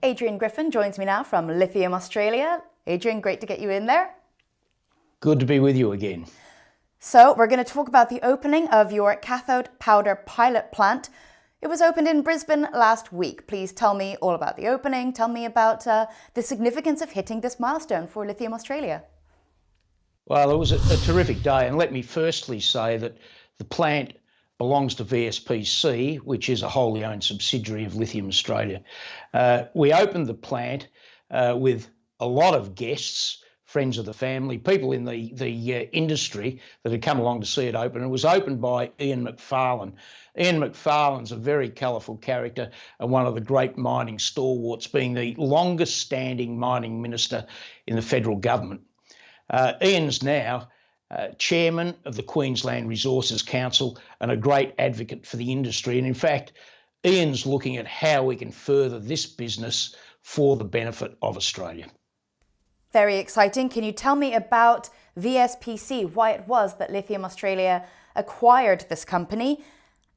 Adrian Griffin joins me now from Lithium Australia. Adrian, great to get you in there. Good to be with you again. So we're going to talk about the opening of your cathode powder pilot plant. It was opened in Brisbane last week. Please tell me all about the opening. Tell me about the significance of hitting this milestone for Lithium Australia. Well, it was a terrific day, and let me firstly say that the plant belongs to VSPC, which is a wholly owned subsidiary of Lithium Australia. We opened the plant with a lot of guests, friends of the family, people in the industry that had come along to see it open. It was opened by Ian Macfarlane. Ian Macfarlane's a very colourful character and one of the great mining stalwarts, being the longest standing mining minister in the federal government. Ian's now chairman of the Queensland Resources Council and a great advocate for the industry. And in fact, Ian's looking at how we can further this business for the benefit of Australia. Very exciting. Can you tell me about VSPC, why it was that Lithium Australia acquired this company,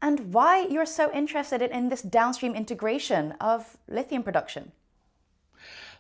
and why you're so interested in this downstream integration of lithium production?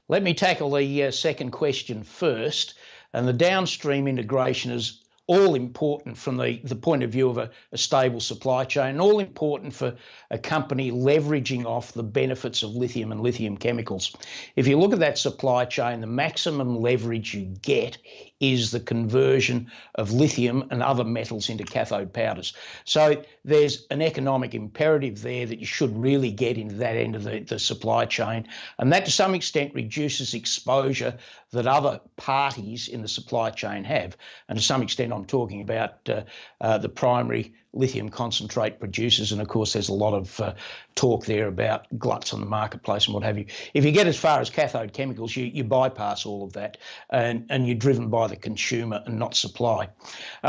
Let me tackle the second question first. And the downstream integration is all important from the point of view of a stable supply chain, all important for a company leveraging off the benefits of lithium and lithium chemicals. If you look at that supply chain, the maximum leverage you get is the conversion of lithium and other metals into cathode powders. So there's an economic imperative there that you should really get into that end of the supply chain. And that to some extent reduces exposure that other parties in the supply chain have. And to some extent, I'm talking about the primary lithium concentrate producers. And of course, there's a lot of talk there about gluts on the marketplace and what have you. If you get as far as cathode chemicals, you bypass all of that and you're driven by the consumer and not supply.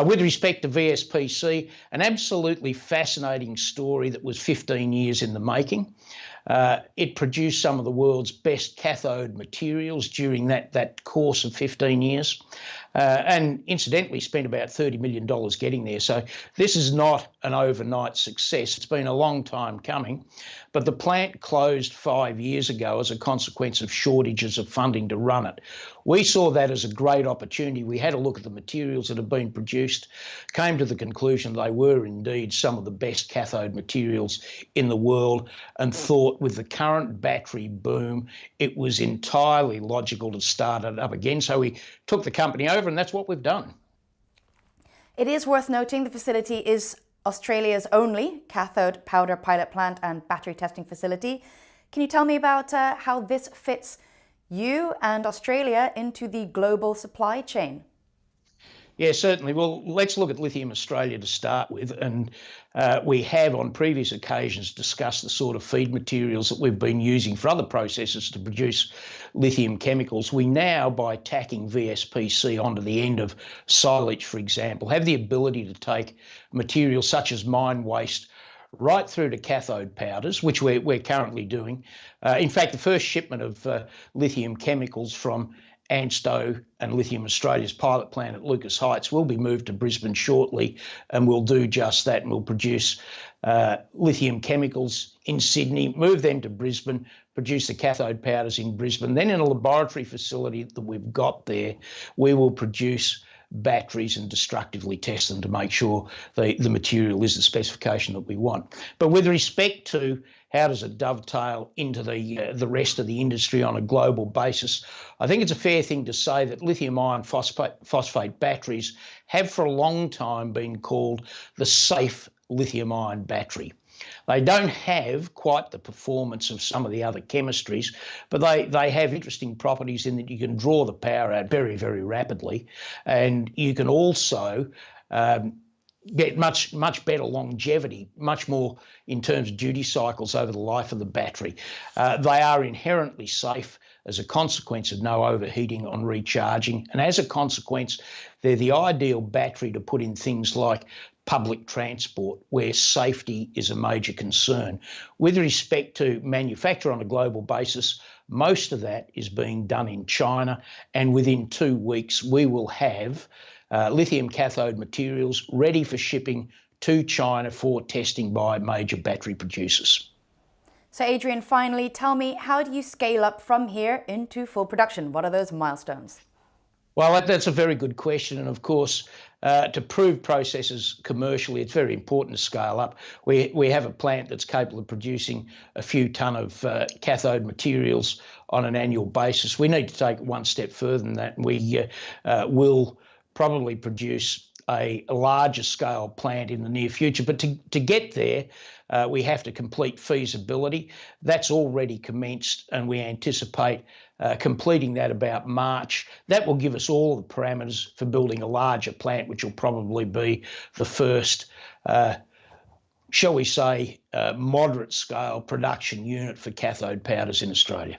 With respect to VSPC, an absolutely fascinating story that was 15 years in the making. It produced some of the world's best cathode materials during that course of 15 years. And incidentally spent about $30 million getting there. So this is not an overnight success. It's been a long time coming, but the plant closed 5 years ago as a consequence of shortages of funding to run it. We saw that as a great opportunity. We had a look at the materials that have been produced, came to the conclusion they were indeed some of the best cathode materials in the world, and thought with the current battery boom, it was entirely logical to start it up again. So we took the company over, and that's what we've done. It is worth noting the facility is Australia's only cathode powder pilot plant and battery testing facility. Can you tell me about how this fits you and Australia into the global supply chain? Yeah, certainly. Well, let's look at Lithium Australia to start with. And we have on previous occasions discussed the sort of feed materials that we've been using for other processes to produce lithium chemicals. We now, by tacking VSPC onto the end of silage, for example, have the ability to take materials such as mine waste right through to cathode powders, which we're currently doing. In fact, the first shipment of lithium chemicals from ANSTO and Lithium Australia's pilot plant at Lucas Heights will be moved to Brisbane shortly, and we'll do just that, and we'll produce lithium chemicals in Sydney, move them to Brisbane, produce the cathode powders in Brisbane. Then in a laboratory facility that we've got there, we will produce batteries and destructively test them to make sure the material is the specification that we want. But with respect to how does it dovetail into the rest of the industry on a global basis, I think it's a fair thing to say that lithium iron phosphate batteries have for a long time been called the safe lithium ion battery. They don't have quite the performance of some of the other chemistries, but they have interesting properties in that you can draw the power out very, very rapidly, and you can also get much better longevity, much more in terms of duty cycles over the life of the battery. They are inherently safe as a consequence of no overheating on recharging, and as a consequence, they're the ideal battery to put in things like public transport, where safety is a major concern. With respect to manufacture on a global basis, most of that is being done in China, and within 2 weeks we will have lithium cathode materials ready for shipping to China for testing by major battery producers. So Adrian, finally, tell me, how do you scale up from here into full production? What are those milestones? Well, that's a very good question. And of course, to prove processes commercially, it's very important to scale up. We have a plant that's capable of producing a few tonne of cathode materials on an annual basis. We need to take it one step further than that. And we will probably produce a larger scale plant in the near future. But to get there, we have to complete feasibility. That's already commenced, and we anticipate completing that about March. That will give us all the parameters for building a larger plant, which will probably be the first, shall we say, moderate scale production unit for cathode powders in Australia.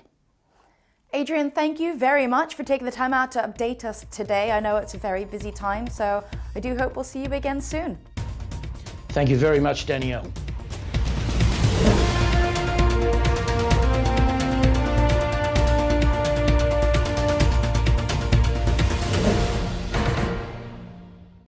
Adrian, thank you very much for taking the time out to update us today. I know it's a very busy time, so I do hope we'll see you again soon. Thank you very much, Danielle.